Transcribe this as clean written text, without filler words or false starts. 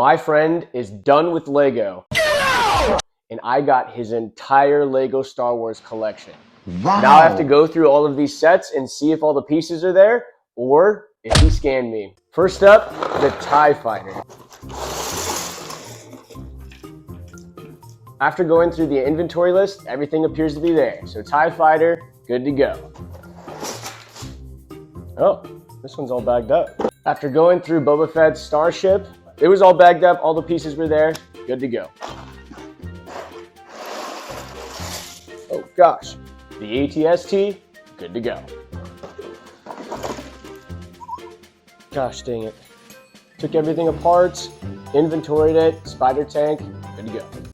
My friend is done with Lego. And I got his entire Lego Star Wars collection. Wow. Now I have to go through all of these sets and see if all the pieces are there or if he scanned me. First up, the TIE Fighter. After going through the inventory list, everything appears to be there. So TIE Fighter, good to go. Oh, this one's all bagged up. After going through Boba Fett's Starship, it was all bagged up, all the pieces were there, good to go. Oh gosh, the ATST, good to go. Gosh dang it. Took everything apart, inventoried it, spider tank, good to go.